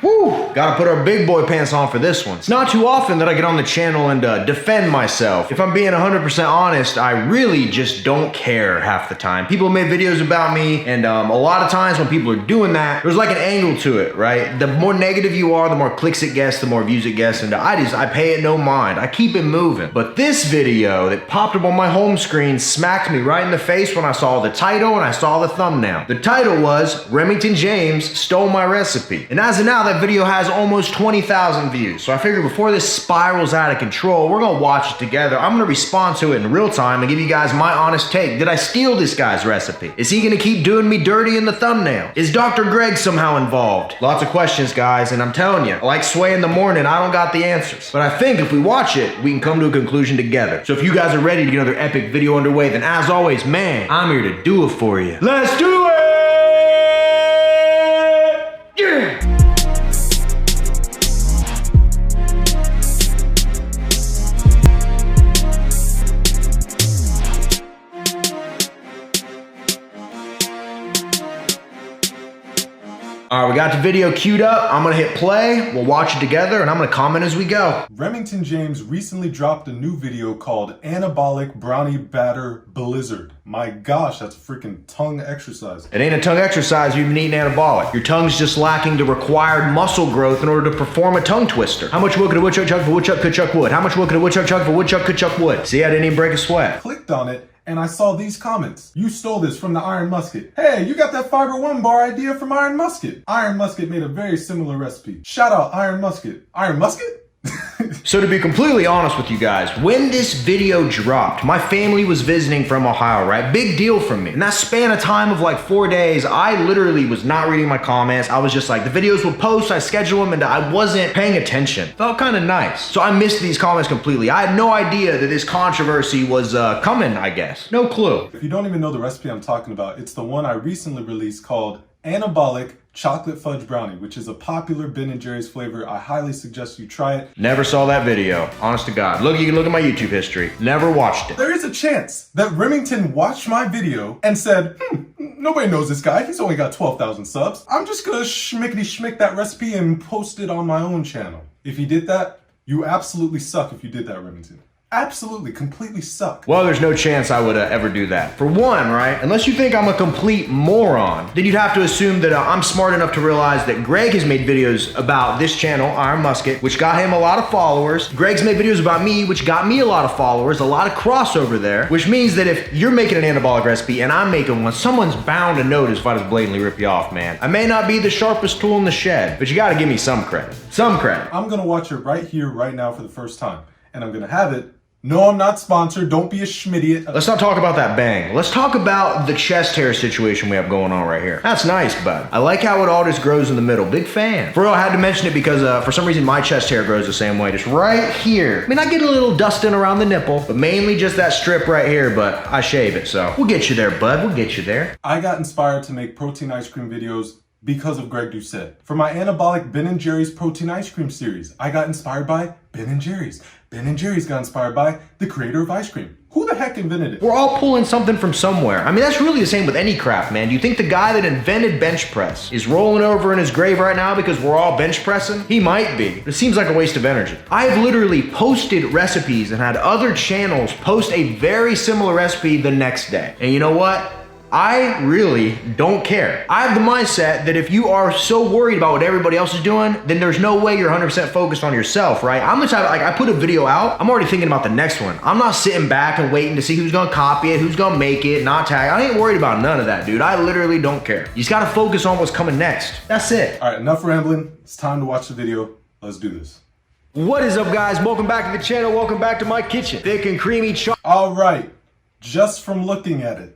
Woo! Gotta put our big boy pants on for this one. It's not too often that I get on the channel and defend myself. If I'm being 100% honest, I really just don't care half the time. People made videos about me, and a lot of times when people are doing that, there's like an angle to it, right? The more negative you are, the more clicks it gets, the more views it gets, and I pay it no mind. I keep it moving. But this video that popped up on my home screen smacked me right in the face when I saw the title and I saw the thumbnail. The title was, Remington James Stole My Recipe. And as of now, that video has almost 20,000 views. So I figured before this spirals out of control, we're gonna watch it together. I'm gonna respond to it in real time and give you guys my honest take. Did I steal this guy's recipe? Is he gonna keep doing me dirty in the thumbnail? Is Dr. Greg somehow involved? Lots of questions, guys, and I'm telling you, like Sway in the morning, I don't got the answers. But I think if we watch it, we can come to a conclusion together. So if you guys are ready to get another epic video underway, then as always, man, I'm here to do it for you. Let's do it! Yeah! All right, we got the video queued up. I'm gonna hit play, we'll watch it together, and I'm gonna comment as we go. Remington James recently dropped a new video called Anabolic Brownie Batter Blizzard. My gosh, that's a freaking tongue exercise. It ain't a tongue exercise, you've been eating anabolic. Your tongue's just lacking the required muscle growth in order to perform a tongue twister. How much wood could a woodchuck chuck if a woodchuck could chuck wood? How much wood could a woodchuck chuck if a woodchuck could chuck wood? See, I didn't even break a sweat. Clicked on it, and I saw these comments. You stole this from the Iron Musket. Hey, you got that Fiber One bar idea from Iron Musket. Iron Musket made a very similar recipe. Shout out Iron Musket. Iron Musket? So to be completely honest with you guys, when this video dropped, my family was visiting from Ohio, right? Big deal for me. In that span of time of like 4 days, I literally was not reading my comments. I was just like, the videos would post, I schedule them, and I wasn't paying attention. Felt kind of nice. So I missed these comments completely. I had no idea that this controversy was coming, I guess. No clue. If you don't even know the recipe I'm talking about, it's the one I recently released called Anabolic Chocolate Fudge Brownie, which is a popular Ben & Jerry's flavor. I highly suggest you try it. Never saw that video, honest to God. Look, you can look at my YouTube history. Never watched it. There is a chance that Remington watched my video and said, nobody knows this guy. He's only got 12,000 subs. I'm just gonna schmickety-schmick that recipe and post it on my own channel. If he did that, you absolutely suck if you did that, Remington. Absolutely, completely suck. Well, there's no chance I would ever do that. For one, right, unless you think I'm a complete moron, then you'd have to assume that I'm smart enough to realize that Greg has made videos about this channel, Iron Musket, which got him a lot of followers. Greg's made videos about me, which got me a lot of followers, a lot of crossover there, which means that if you're making an anabolic recipe and I'm making one, someone's bound to notice if I just blatantly rip you off, man. I may not be the sharpest tool in the shed, but you gotta give me some credit. Some credit. I'm gonna watch it right here, right now for the first time, and I'm gonna have it. No, I'm not sponsored. Don't be a schmidiot. Let's not talk about that bang. Let's talk about the chest hair situation we have going on right here. That's nice, bud. I like how it all just grows in the middle. Big fan. For real, I had to mention it because for some reason my chest hair grows the same way, just right here. I mean, I get a little dusting around the nipple, but mainly just that strip right here, but I shave it, so we'll get you there, bud. We'll get you there. I got inspired to make protein ice cream videos because of Greg Doucette. For my anabolic Ben & Jerry's protein ice cream series, I got inspired by Ben & Jerry's. Ben & Jerry's got inspired by the creator of ice cream. Who the heck invented it? We're all pulling something from somewhere. I mean, that's really the same with any craft, man. Do you think the guy that invented bench press is rolling over in his grave right now because we're all bench pressing? He might be. It seems like a waste of energy. I've literally posted recipes and had other channels post a very similar recipe the next day. And you know what? I really don't care. I have the mindset that if you are so worried about what everybody else is doing, then there's no way you're 100% focused on yourself, right? I'm the type, like, I put a video out, I'm already thinking about the next one. I'm not sitting back and waiting to see who's gonna copy it, who's gonna make it, not tag. I ain't worried about none of that, dude. I literally don't care. You just gotta focus on what's coming next. That's it. All right, enough rambling. It's time to watch the video. Let's do this. What is up, guys? Welcome back to the channel. Welcome back to my kitchen. Thick and creamy All right, just from looking at it,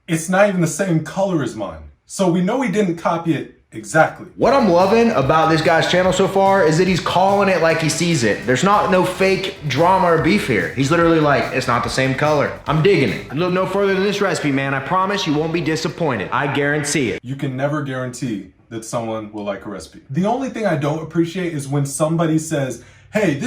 it's not even the same color as mine. So we know he didn't copy it exactly. What I'm loving about this guy's channel so far is that he's calling it like he sees it. There's no fake drama or beef here. He's literally like, it's not the same color. I'm digging it. I look no further than this recipe, man. I promise you won't be disappointed. I guarantee it. You can never guarantee that someone will like a recipe. The only thing I don't appreciate is when somebody says, hey,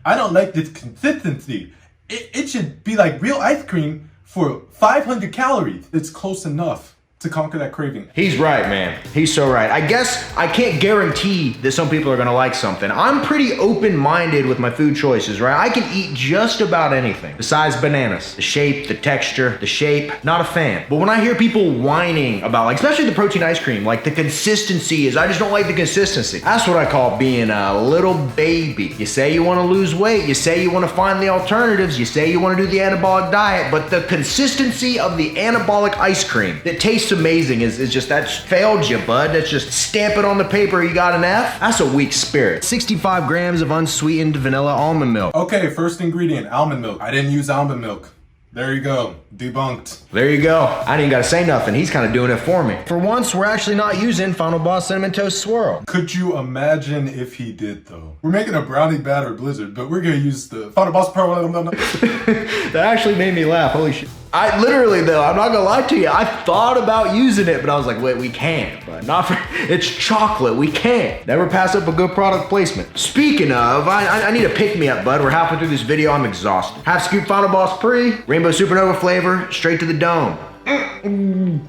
I don't like this consistency. It should be like real ice cream for 500 calories. It's close enough to conquer that craving. He's right, man. He's so right. I guess I can't guarantee that some people are gonna like something. I'm pretty open-minded with my food choices, right? I can eat just about anything besides bananas. The shape, the texture, the shape, not a fan. But when I hear people whining about, like, especially the protein ice cream, like the consistency I just don't like the consistency. That's what I call being a little baby. You say you wanna lose weight, you say you wanna find the alternatives, you say you wanna do the anabolic diet, but the consistency of the anabolic ice cream that tastes amazing is just, that's failed you, bud. That's just stamp it on the paper, you got an F. That's a weak spirit. 65 grams of unsweetened vanilla almond milk. Okay, first ingredient, almond milk. I didn't use almond milk. There you go, debunked. There you go. I didn't even gotta say nothing. He's kind of doing it for me. For once, we're actually not using Final Boss Cinnamon Toast Swirl. Could you imagine if he did though? We're making a brownie batter blizzard, but we're gonna use the Final Boss Pro. That actually made me laugh, holy shit. I literally though, I'm not gonna lie to you, I thought about using it, but I was like, wait, we can't, but not for, it's chocolate, we can't. Never pass up a good product placement. Speaking of, I need a pick-me-up, bud. We're halfway through this video, I'm exhausted. Half scoop Final Boss Pre, Rainbow Supernova flavor, straight to the dome. Available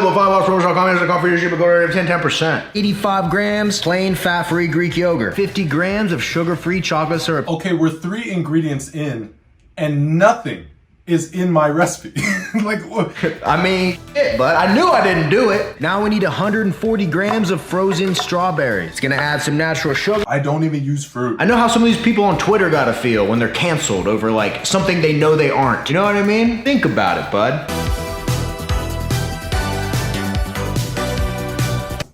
at FineBossPromotion.com. There's a coffee ship, go rate of 10%. 85 grams plain fat-free Greek yogurt. 50 grams of sugar-free chocolate syrup. Okay, we're 3 ingredients in, and nothing is in my recipe. Like, what? I mean, shit, but I knew I didn't do it. Now we need 140 grams of frozen strawberries. It's gonna add some natural sugar. I don't even use fruit. I know how some of these people on Twitter gotta feel when they're canceled over like something they know they aren't. You know what I mean? Think about it, bud.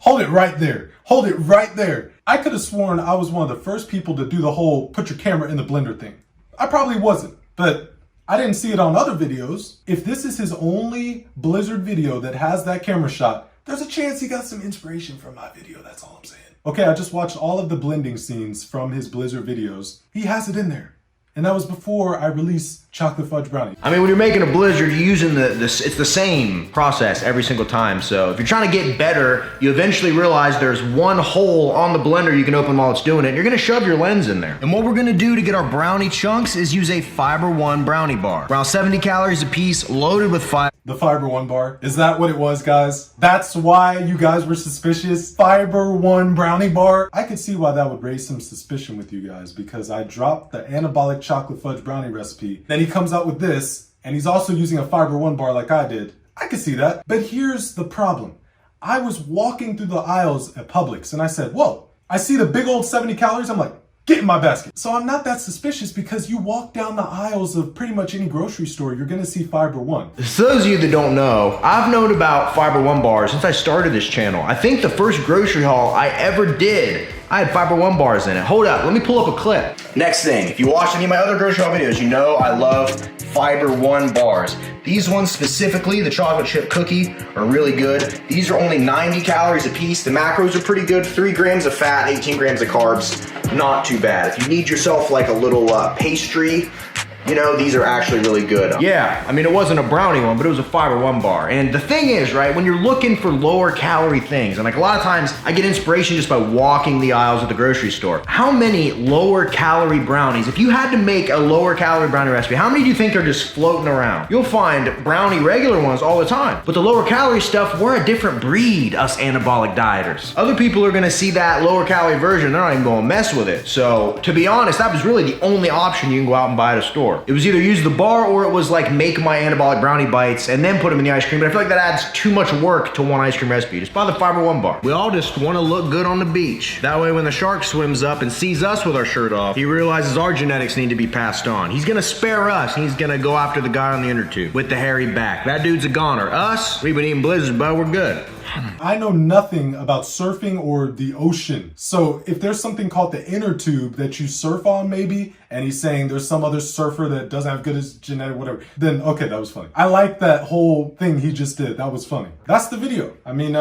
Hold it right there. Hold it right there. I could have sworn I was one of the first people to do the whole put your camera in the blender thing. I probably wasn't, but I didn't see it on other videos. If this is his only Blizzard video that has that camera shot, there's a chance he got some inspiration from my video, that's all I'm saying. Okay, I just watched all of the blending scenes from his Blizzard videos. He has it in there. And that was before I released chocolate fudge brownie. I mean, when you're making a blizzard, you're using it's the same process every single time. So if you're trying to get better, you eventually realize there's one hole on the blender you can open while it's doing it. And you're gonna shove your lens in there. And what we're gonna do to get our brownie chunks is use a Fiber One brownie bar. Around 70 calories a piece, loaded with fiber. The Fiber One bar. Is that what it was, guys? That's why you guys were suspicious? Fiber One brownie bar? I could see why that would raise some suspicion with you guys, because I dropped the anabolic chocolate fudge brownie recipe. Then he comes out with this, and he's also using a Fiber One bar like I did. I could see that. But here's the problem. I was walking through the aisles at Publix, and I said, whoa, I see the big old 70 calories. I'm like, get in my basket. So I'm not that suspicious, because you walk down the aisles of pretty much any grocery store, you're gonna see Fiber One. For those of you that don't know, I've known about Fiber One bars since I started this channel. I think the first grocery haul I ever did, I had Fiber One bars in it. Hold up, let me pull up a clip. Next thing, if you watch any of my other grocery haul videos, you know I love Fiber One bars. These ones specifically, the chocolate chip cookie, are really good. These are only 90 calories a piece. The macros are pretty good. 3 grams of fat, 18 grams of carbs. Not too bad. If you need yourself like a little pastry, you know, these are actually really good. Yeah, I mean, it wasn't a brownie one, but it was a Fiber One bar. And the thing is, right, when you're looking for lower calorie things, and like a lot of times I get inspiration just by walking the aisles at the grocery store. How many lower calorie brownies, if you had to make a lower calorie brownie recipe, how many do you think are just floating around? You'll find brownie regular ones all the time. But the lower calorie stuff, we're a different breed, us anabolic dieters. Other people are gonna see that lower calorie version, they're not even gonna mess with it. So to be honest, that was really the only option you can go out and buy at a store. It was either use the bar or it was like make my anabolic brownie bites and then put them in the ice cream, but I feel like that adds too much work to one ice cream recipe. Just buy the Fiber One bar. We all just want to look good on the beach. That way when the shark swims up and sees us with our shirt off, he realizes our genetics need to be passed on. He's gonna spare us and he's gonna go after the guy on the inner tube with the hairy back. That dude's a goner. Us, we've been eating blizzards, but we're good. I know nothing about surfing or the ocean. So if there's something called the inner tube that you surf on maybe, and he's saying there's some other surfer that doesn't have good as genetic, whatever, then okay, that was funny. I like that whole thing he just did. That was funny. That's the video. I mean,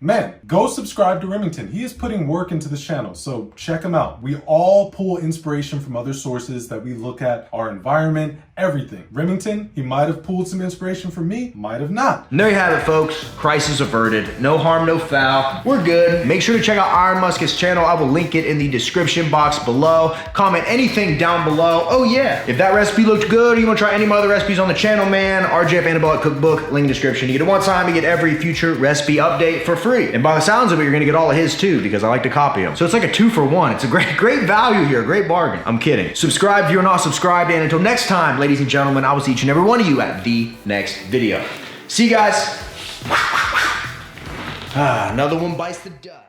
man, go subscribe to Remington. He is putting work into this channel, so check him out. We all pull inspiration from other sources that we look at our environment everything. Remington, he might have pulled some inspiration from me, might have not. And there you have it, folks. Crisis averted. No harm, no foul. We're good. Make sure to check out Iron Muskets channel. I will link it in the description box below. Comment anything down below. Oh yeah, if that recipe looked good or you want to try any of my other recipes on the channel, man, RJF Anabolic Cookbook, link in the description. You get it one time, you get every future recipe update for free. And by the sounds of it, you're gonna get all of his too, because I like to copy them. So it's like a 2-for-1. It's a great value here, great bargain. I'm kidding. Subscribe if you're not subscribed, and until next time, ladies and gentlemen, I will see each and every one of you at the next video. See you guys. Another one bites the dust.